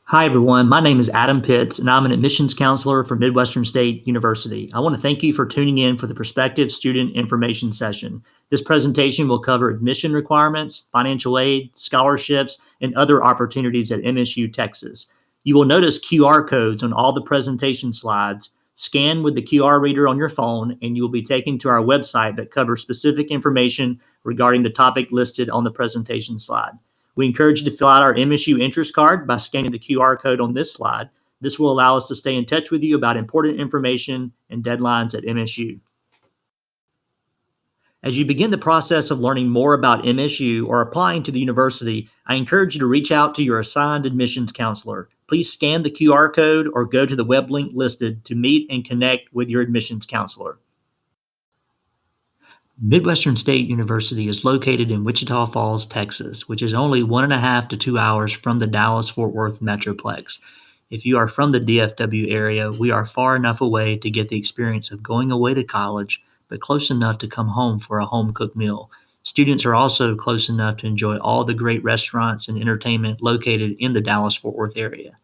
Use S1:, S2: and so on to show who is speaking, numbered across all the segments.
S1: Hi, everyone. My name is Adam Pitts, and I'm an admissions counselor for Midwestern State University. I want to thank you for tuning in for the Prospective Student Information Session. This presentation will cover admission requirements, financial aid, scholarships, and other opportunities at MSU, Texas. You will notice QR codes on all the presentation slides. Scan with the QR reader on your phone, and you will be taken to our website that covers specific information regarding the topic listed on the presentation slide. We encourage you to fill out our MSU interest card by scanning the QR code on this slide. This will allow us to stay in touch with you about important information and deadlines at MSU. As you begin the process of learning more about MSU or applying to the university, I encourage you to reach out to your assigned admissions counselor. Please scan the QR code or go to the web link listed to meet and connect with your admissions counselor. Midwestern State University is located in Wichita Falls, Texas, which is only 1.5 to 2 hours from the Dallas-Fort Worth Metroplex. If you are from the DFW area, we are far enough away to get the experience of going away to college, but close enough to come home for a home-cooked meal. Students are also close enough to enjoy all the great restaurants and entertainment located in the Dallas-Fort Worth area.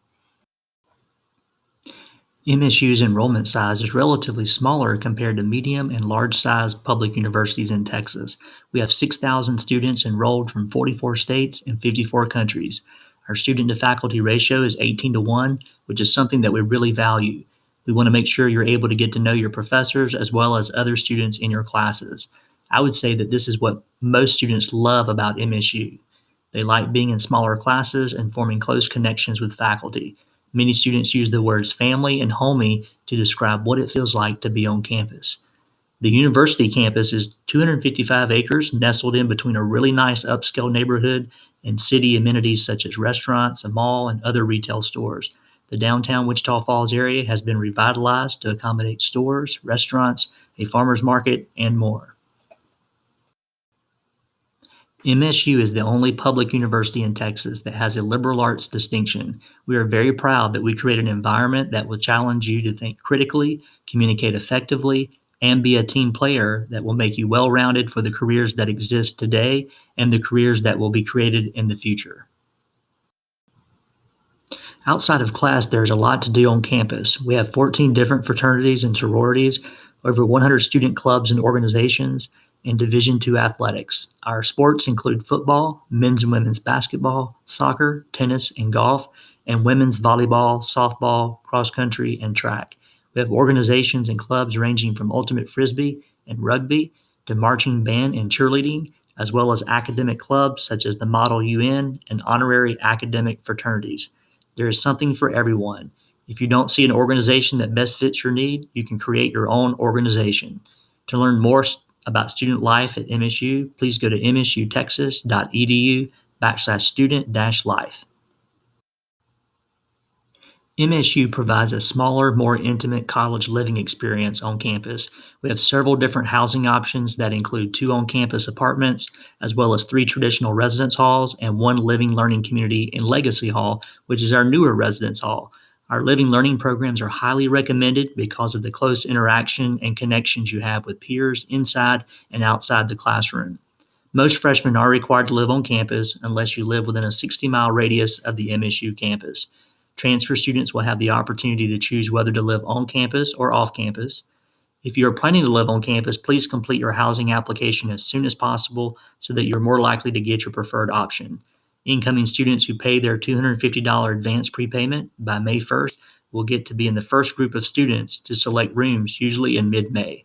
S1: MSU's enrollment size is relatively smaller compared to medium and large-sized public universities in Texas. We have 6,000 students enrolled from 44 states and 54 countries. Our student-to-faculty ratio is 18 to 1, which is something that we really value. We want to make sure you're able to get to know your professors as well as other students in your classes. I would say that this is what most students love about MSU. They like being in smaller classes and forming close connections with faculty. Many students use the words family and homey to describe what it feels like to be on campus. The university campus is 255 acres, nestled in between a really nice upscale neighborhood and city amenities such as restaurants, a mall, and other retail stores. The downtown Wichita Falls area has been revitalized to accommodate stores, restaurants, a farmer's market, and more. MSU is the only public university in Texas that has a liberal arts distinction. We are very proud that we create an environment that will challenge you to think critically, communicate effectively, and be a team player that will make you well-rounded for the careers that exist today and the careers that will be created in the future. Outside of class, there's a lot to do on campus. We have 14 different fraternities and sororities, over 100 student clubs and organizations, and Division II athletics. Our sports include football, men's and women's basketball, soccer, tennis, and golf, and women's volleyball, softball, cross country, and track. We have organizations and clubs ranging from ultimate frisbee and rugby to marching band and cheerleading, as well as academic clubs such as the Model UN and honorary academic fraternities. There is something for everyone. If you don't see an organization that best fits your need, you can create your own organization. To learn more about student life at MSU, please go to msutexas.edu/student-life. MSU provides a smaller, more intimate college living experience on campus. We have several different housing options that include 2 on-campus apartments, as well as 3 traditional residence halls and 1 living learning community in Legacy Hall, which is our newer residence hall. Our living learning programs are highly recommended because of the close interaction and connections you have with peers inside and outside the classroom. Most freshmen are required to live on campus unless you live within a 60-mile radius of the MSU campus. Transfer students will have the opportunity to choose whether to live on campus or off campus. If you are planning to live on campus, please complete your housing application as soon as possible so that you're more likely to get your preferred option. Incoming students who pay their $250 advance prepayment by May 1st will get to be in the first group of students to select rooms, usually in mid-May.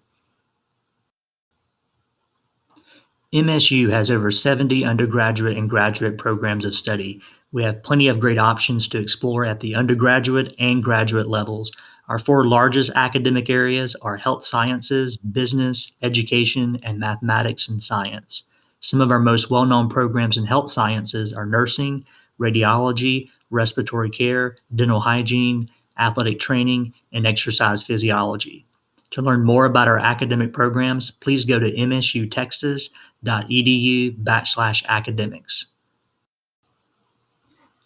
S1: MSU has over 70 undergraduate and graduate programs of study. We have plenty of great options to explore at the undergraduate and graduate levels. Our 4 largest academic areas are health sciences, business, education, and mathematics and science. Some of our most well-known programs in health sciences are nursing, radiology, respiratory care, dental hygiene, athletic training, and exercise physiology. To learn more about our academic programs, please go to msutexas.edu/academics.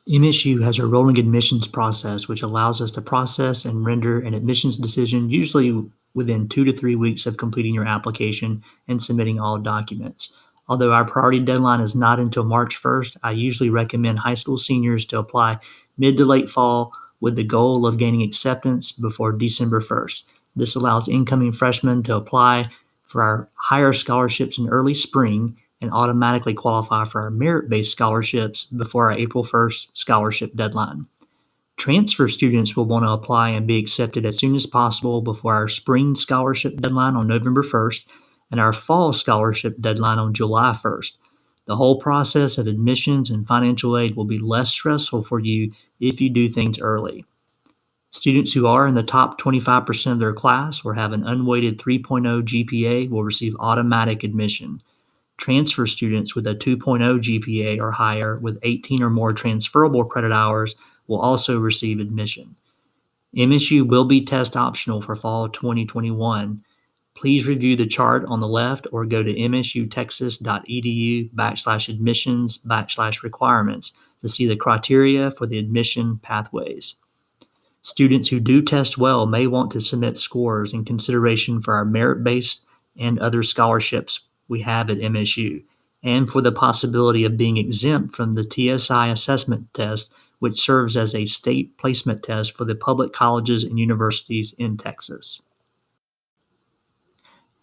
S1: MSU has a rolling admissions process, which allows us to process and render an admissions decision usually within 2 to 3 weeks of completing your application and submitting all documents. Although our priority deadline is not until March 1st, I usually recommend high school seniors to apply mid to late fall with the goal of gaining acceptance before December 1st. This allows incoming freshmen to apply for our higher scholarships in early spring and automatically qualify for our merit-based scholarships before our April 1st scholarship deadline. Transfer students will want to apply and be accepted as soon as possible before our spring scholarship deadline on November 1st and our fall scholarship deadline on July 1st. The whole process of admissions and financial aid will be less stressful for you if you do things early. Students who are in the top 25% of their class or have an unweighted 3.0 GPA will receive automatic admission. Transfer students with a 2.0 GPA or higher with 18 or more transferable credit hours will also receive admission. MSU will be test optional for fall 2021. Please review the chart on the left or go to msutexas.edu/admissions/requirements to see the criteria for the admission pathways. Students who do test well may want to submit scores in consideration for our merit-based and other scholarships we have at MSU, and for the possibility of being exempt from the TSI assessment test, which serves as a state placement test for the public colleges and universities in Texas.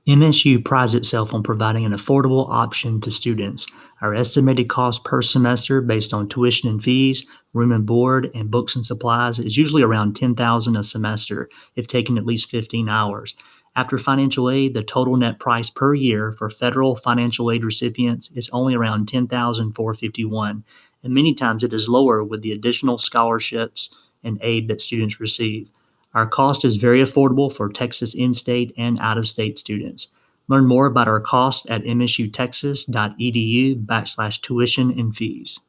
S1: MSU prides itself on providing an affordable option to students. Our estimated cost per semester based on tuition and fees, room and board, and books and supplies is usually around $10,000 a semester if taken at least 15 hours. After financial aid, the total net price per year for federal financial aid recipients is only around $10,451, and many times it is lower with the additional scholarships and aid that students receive. Our cost is very affordable for Texas in-state and out-of-state students. Learn more about our cost at msutexas.edu/tuition and fees.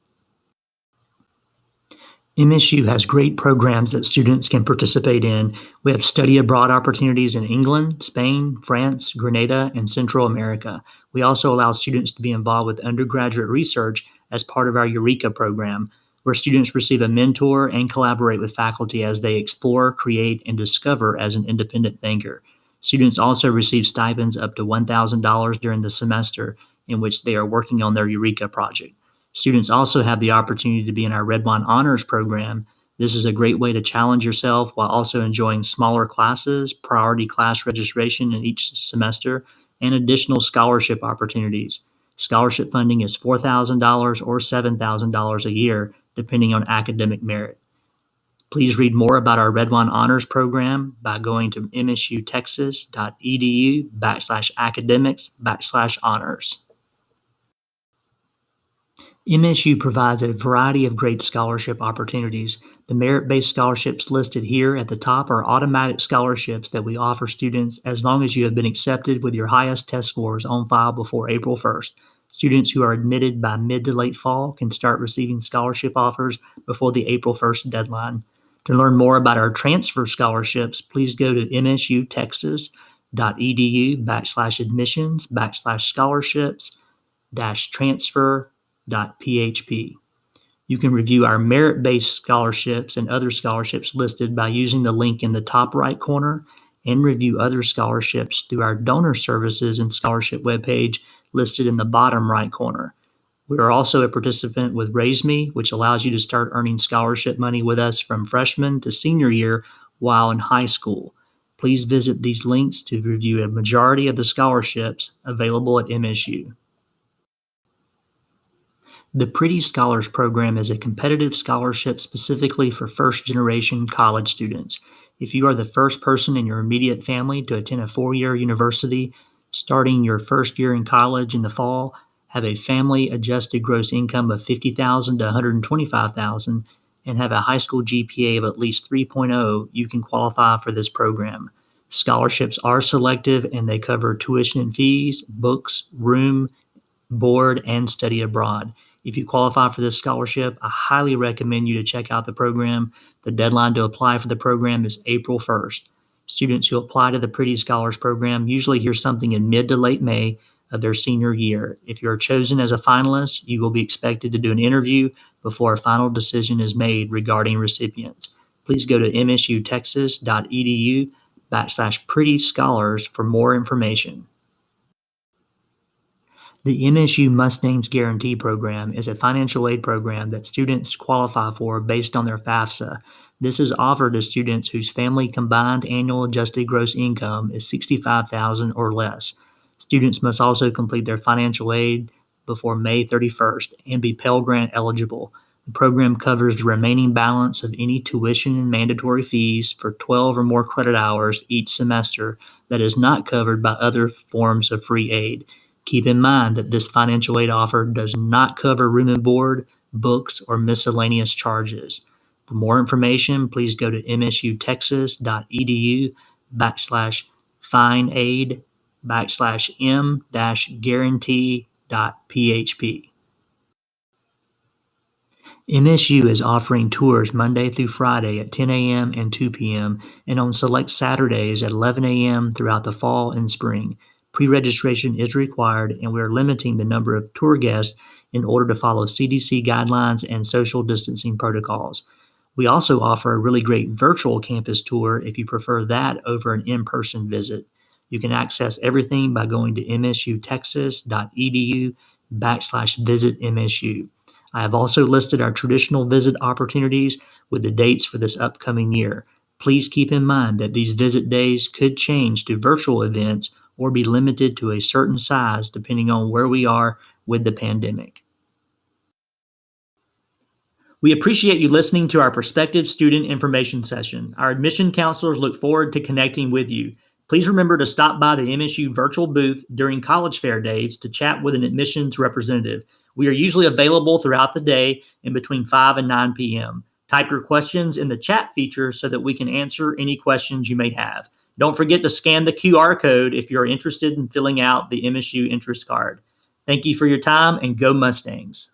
S1: MSU has great programs that students can participate in. We have study abroad opportunities in England, Spain, France, Grenada, and Central America. We also allow students to be involved with undergraduate research as part of our Eureka program, where students receive a mentor and collaborate with faculty as they explore, create, and discover as an independent thinker. Students also receive stipends up to $1,000 during the semester in which they are working on their Eureka project. Students also have the opportunity to be in our Red Wine Honors program. This is a great way to challenge yourself while also enjoying smaller classes, priority class registration in each semester, and additional scholarship opportunities. Scholarship funding is $4,000 or $7,000 a year, depending on academic merit. Please read more about our Red Wine Honors program by going to msutexas.edu/academics/honors. MSU provides a variety of great scholarship opportunities. The merit-based scholarships listed here at the top are automatic scholarships that we offer students as long as you have been accepted with your highest test scores on file before April 1st. Students who are admitted by mid to late fall can start receiving scholarship offers before the April 1st deadline. To learn more about our transfer scholarships, please go to msutexas.edu/admissions/scholarships-transfer.php. You can review our merit-based scholarships and other scholarships listed by using the link in the top right corner, and review other scholarships through our donor services and scholarship webpage listed in the bottom right corner. We are also a participant with Raise Me, which allows you to start earning scholarship money with us from freshman to senior year while in high school. Please visit these links to review a majority of the scholarships available at MSU. The Pretty Scholars Program is a competitive scholarship specifically for first-generation college students. If you are the first person in your immediate family to attend a four-year university, starting your first year in college in the fall, have a family-adjusted gross income of $50,000 to $125,000, and have a high school GPA of at least 3.0, you can qualify for this program. Scholarships are selective and they cover tuition and fees, books, room, board, and study abroad. If you qualify for this scholarship, I highly recommend you to check out the program. The deadline to apply for the program is April 1st. Students who apply to the Pretty Scholars Program usually hear something in mid to late May of their senior year. If you are chosen as a finalist, you will be expected to do an interview before a final decision is made regarding recipients. Please go to msutexas.edu/pretty scholars for more information. The MSU Mustangs Guarantee Program is a financial aid program that students qualify for based on their FAFSA. This is offered to students whose family combined annual adjusted gross income is $65,000 or less. Students must also complete their financial aid before May 31st and be Pell Grant eligible. The program covers the remaining balance of any tuition and mandatory fees for 12 or more credit hours each semester that is not covered by other forms of free aid. Keep in mind that this financial aid offer does not cover room and board, books, or miscellaneous charges. For more information, please go to msutexas.edu/fineaid/m-guarantee.php. MSU is offering tours Monday through Friday at 10 a.m. and 2 p.m. and on select Saturdays at 11 a.m. throughout the fall and spring. Pre-registration is required, and we are limiting the number of tour guests in order to follow CDC guidelines and social distancing protocols. We also offer a really great virtual campus tour if you prefer that over an in-person visit. You can access everything by going to msutexas.edu/visit MSU. I have also listed our traditional visit opportunities with the dates for this upcoming year. Please keep in mind that these visit days could change to virtual events or be limited to a certain size depending on where we are with the pandemic. We appreciate you listening to our prospective student information session. Our admission counselors look forward to connecting with you. Please remember to stop by the MSU virtual booth during college fair days to chat with an admissions representative. We are usually available throughout the day in between 5 and 9 p.m. Type your questions in the chat feature so that we can answer any questions you may have. Don't forget to scan the QR code if you're interested in filling out the MSU interest card. Thank you for your time, and go Mustangs.